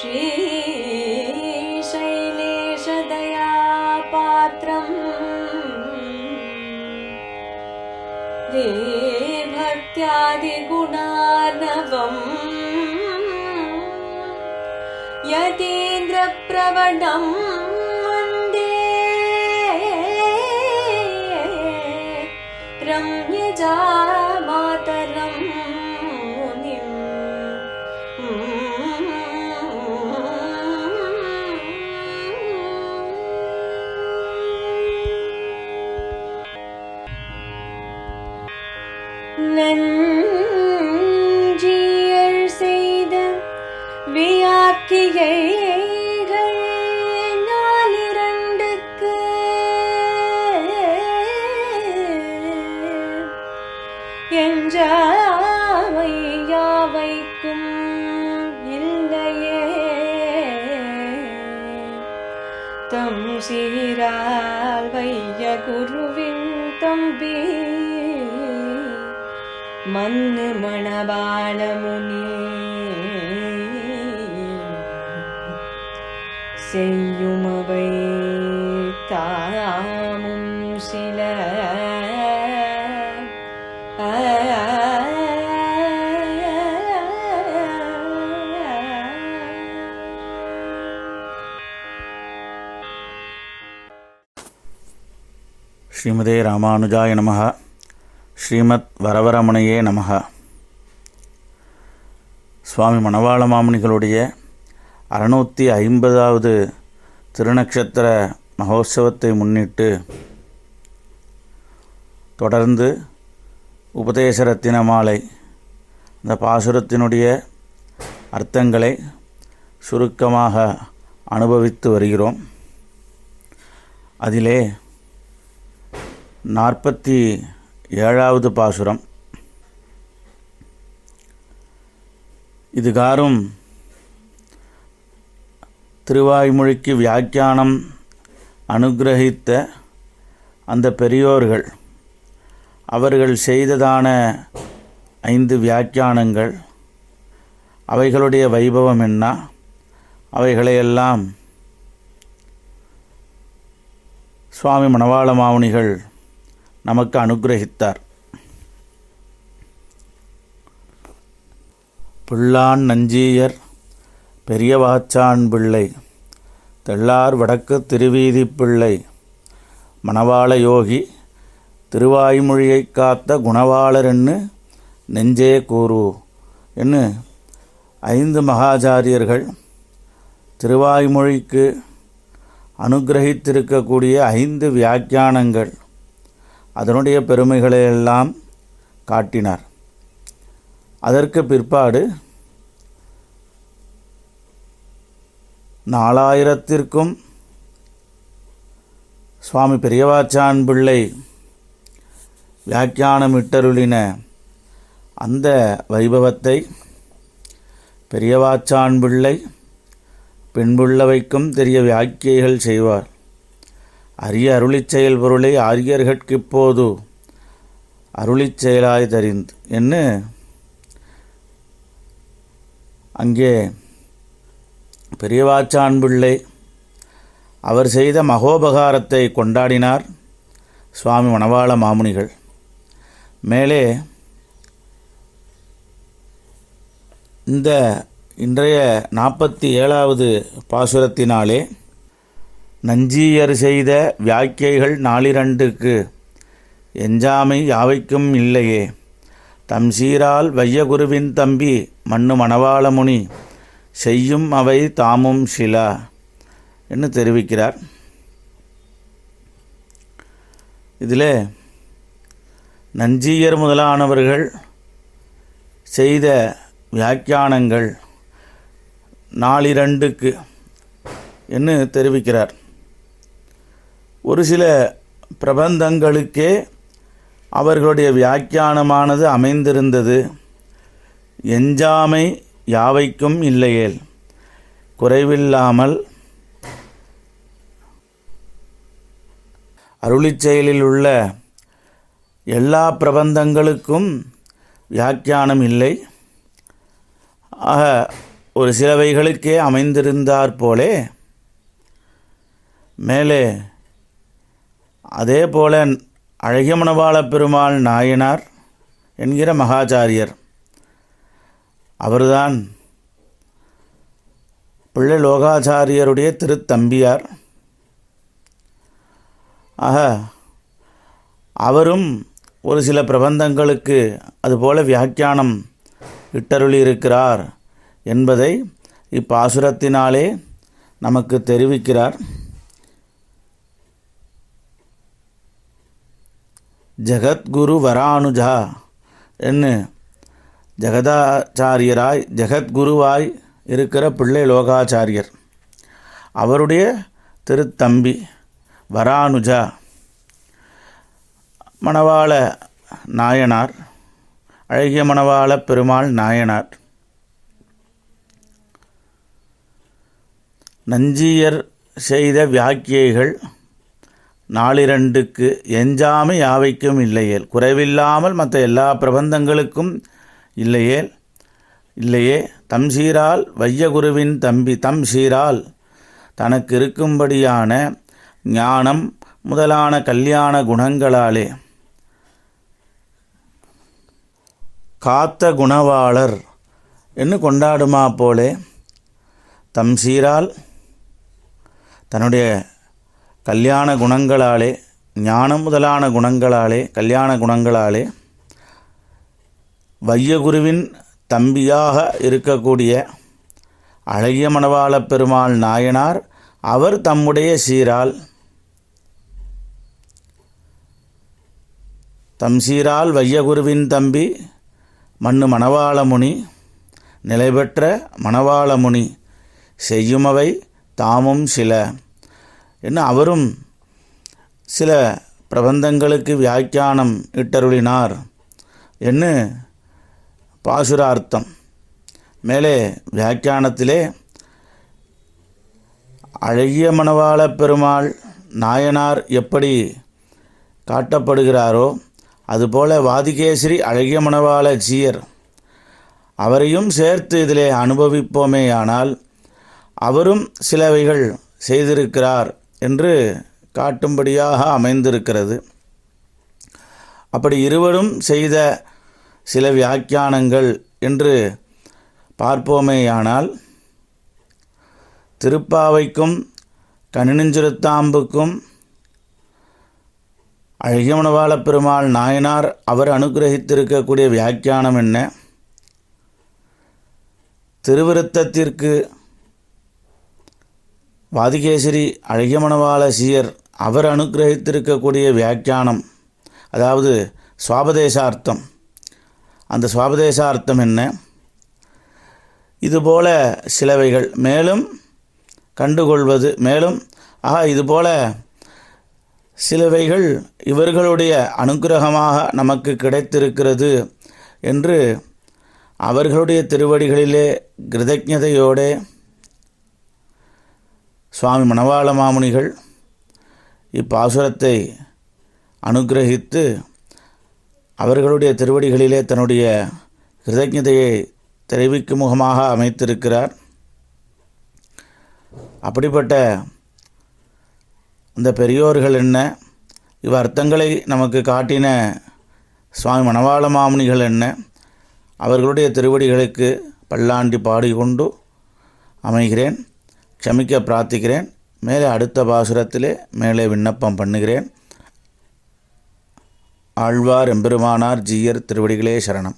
श्रीशैलेशदयापात्रम् भक्त्यादिगुणार्णवम् यतीन्द्रप्रवणं वन्दे रम्यजामातरं मुनिम्। நஞ்சியர் செய்த வியாக்கியைகள் நாலிரண்டுக்கு எஞ்சாமை யாவைக்கும் இல்லையே தம் சீரால் வைய குருவின் தம்பி மன்னு மணவாள முனி செய்யுமவை தாமும் சில ஸ்ரீமதே ராமானுஜாய நமஹ. ஸ்ரீமத் வரவரமணையே நமஹ. சுவாமி மணவாள மாமுனிகளுடைய 650வது திருநக்ஷத்திர மகோத்சவத்தை முன்னிட்டு தொடர்ந்து உபதேசரத்தின மாலை இந்த பாசுரத்தினுடைய அர்த்தங்களை சுருக்கமாக அனுபவித்து வருகிறோம். அதிலே 47வது பாசுரம். இதுகாரும் திருவாய்மொழிக்கு வியாக்கியானம் அனுகிரகித்த அந்த பெரியோர்கள் அவர்கள் செய்ததான 5 வியாக்கியானங்கள், அவைகளுடைய வைபவம் என்ன, அவைகளையெல்லாம் சுவாமி மணவாள மாமுனிகள் நமக்கு அனுகிரகித்தார். பிள்ளான் நஞ்சீயர் பெரியவாச்சான் பிள்ளை தெள்ளார் வடக்கு திருவீதி பிள்ளை மணவாள யோகி திருவாய்மொழியைக் காத்த குணவாளரென்னு நெஞ்சே கூறு என்று 5 மகாச்சாரியர்கள் திருவாய்மொழிக்கு அனுகிரகித்திருக்கக்கூடிய 5 வியாக்கியானங்கள், அதனுடைய பெருமைகளையெல்லாம் காட்டினார். அதற்கு பிற்பாடு 4000த்திற்கும் சுவாமி பெரியவாச்சான் பிள்ளை வியாக்கியானமிட்டருளின அந்த வைபவத்தை பெரியவாச்சான் பிள்ளை பின்புள்ளவைக்கும் தெரிய வியாக்கியைகள் செய்வார். அரிய அருளிச் செயல் பொருளை ஆரியர்கட்கிப்போது அருளிச் செயலாய் தரிந்து என்று அங்கே பெரியவாச்சான் பிள்ளை அவர் செய்த மகோபகாரத்தை கொண்டாடினார் சுவாமி மணவாள மாமுனிகள். மேலே இந்த இன்றைய 47வது பாசுரத்தினாலே நஞ்சீயர் செய்த வியாக்கியைகள் 4 எஞ்சாமை யாவைக்கும் இல்லையே தம் சீரால் வையகுருவின் தம்பி மண்ணு மணவாள முனி செய்யும் அவை தாமும் சிலா என்று தெரிவிக்கிறார். இதில் நஞ்சீயர் முதலானவர்கள் செய்த வியாக்கியானங்கள் 4 என்று தெரிவிக்கிறார். ஒரு சில பிரபந்தங்களுக்கே அவர்களுடைய வியாக்கியானமானது அமைந்திருந்தது. எஞ்சாமை யாவைக்கும் இல்லையேல் குறைவில்லாமல் அருளிச் செயலில் உள்ள எல்லா பிரபந்தங்களுக்கும் வியாக்கியானம் இல்லை. ஆக ஒரு சிலவைகளுக்கே அமைந்திருந்தாற் போலே மேலே அதே போல அழகிய மணவாளப் பெருமாள் நாயனார் என்கிற மகாச்சாரியர் அவர்தான் பிள்ளை லோகாச்சாரியருடைய திருத்தம்பியார். ஆக அவரும் ஒரு சில பிரபந்தங்களுக்கு அதுபோல வியாக்கியானம் இட்டருளியிருக்கிறார் என்பதை இப்பாசுரத்தினாலே நமக்கு தெரிவிக்கிறார். ஜகத்குரு வரானுஜா என்று ஜெகதாச்சாரியராய் ஜெகத்குருவாய் இருக்கிற பிள்ளை லோகாச்சாரியர் அவருடைய திருத்தம்பி வரானுஜா மணவாள நாயனார், அழகிய மணவாள பெருமாள் நாயனார். நஞ்சியர் செய்த வியாக்கியைகள் 4 எஞ்சாமை யாவைக்கும் இல்லையேல், குறைவில்லாமல் மற்ற எல்லா பிரபந்தங்களுக்கும் இல்லையே தம்சீரால் வையகுருவின் தம்பி தம்சீரால் தனக்கு இருக்கும்படியான ஞானம் முதலான கல்யாண குணங்களாலே காத்த குணவாளர் என்று கொண்டாடுமா போலே தம்சீரால் தன்னுடைய கல்யாண குணங்களாலே ஞானம் முதலான குணங்களாலே கல்யாண குணங்களாலே வையகுருவின் தம்பியாக இருக்கக்கூடிய அழகிய மணவாளப் பெருமாள் நாயனார் அவர் தம்முடைய சீரால் தம்சீரால் வையகுருவின் தம்பி மண்ணு மணவாளமுனி நிலைபெற்ற மணவாளமுனி செய்யுமவை தாமும் சில என்ன அவரும் சில பிரபந்தங்களுக்கு வியாக்கியானம் இட்டருளினார் என்று பாசுரார்த்தம். மேலே வியாக்கியானத்திலே அழகிய மணவாளப் பெருமாள் நாயனார் எப்படி காட்டப்படுகிறாரோ அதுபோல வாதிகேசரி அழகிய மணவாள ஜீயர் அவரையும் சேர்த்து இதிலே அனுபவிப்போமேயானால் அவரும் சிலவைகள் செய்திருக்கிறார் என்று காட்டும்படியாக அமைந்திருக்கிறது. அப்படி இருவரும் செய்த சில வியாக்கியானங்கள் என்று பார்ப்போமேயானால் திருப்பாவைக்கும் கனிநெஞ்சிறுத்தாம்புக்கும் அழகிய மணவாளப் பெருமாள் நாயனார் அவர் அனுகிரகித்திருக்கக்கூடிய வியாக்கியானம் என்ன, திருவிருத்தத்திற்கு வாதிகேசரி அழகிய மணவாள சீயர் அவர் அனுகிரகித்திருக்கக்கூடிய வியாக்கியானம் அதாவது சுவாபதேசார்த்தம், அந்த சுவாபதேசார்த்தம் என்ன, இதுபோல சிலவைகள் மேலும் கண்டுகொள்வது மேலும் இதுபோல சிலவைகள் இவர்களுடைய அனுக்கிரகமாக நமக்கு கிடைத்திருக்கிறது என்று அவர்களுடைய திருவடிகளிலே கிருதஜதையோடு சுவாமி மணவாள மாமுனிகள் இப்பாசுரத்தை அனுக்கிரகித்து அவர்களுடைய திருவடிகளிலே தன்னுடைய கிருதஜதையை தெரிவிக்கும் முகமாக அமைத்திருக்கிறார். அப்படிப்பட்ட அந்த பெரியோர்கள் என்ன, இவ் அர்த்தங்களை நமக்கு காட்டின சுவாமி மணவாள மாமுனிகள் என்ன, அவர்களுடைய திருவடிகளுக்கு பல்லாண்டி பாடிக்கொண்டு அமைகிறேன். க்ஷமிக்க பிரார்த்திக்கிறேன். மேலே அடுத்த பாசுரத்திலே மேலே விண்ணப்பம் பண்ணுகிறேன். ஆழ்வார் எம்பெருமானார் ஜீயர் திருவடிகளே சரணம்.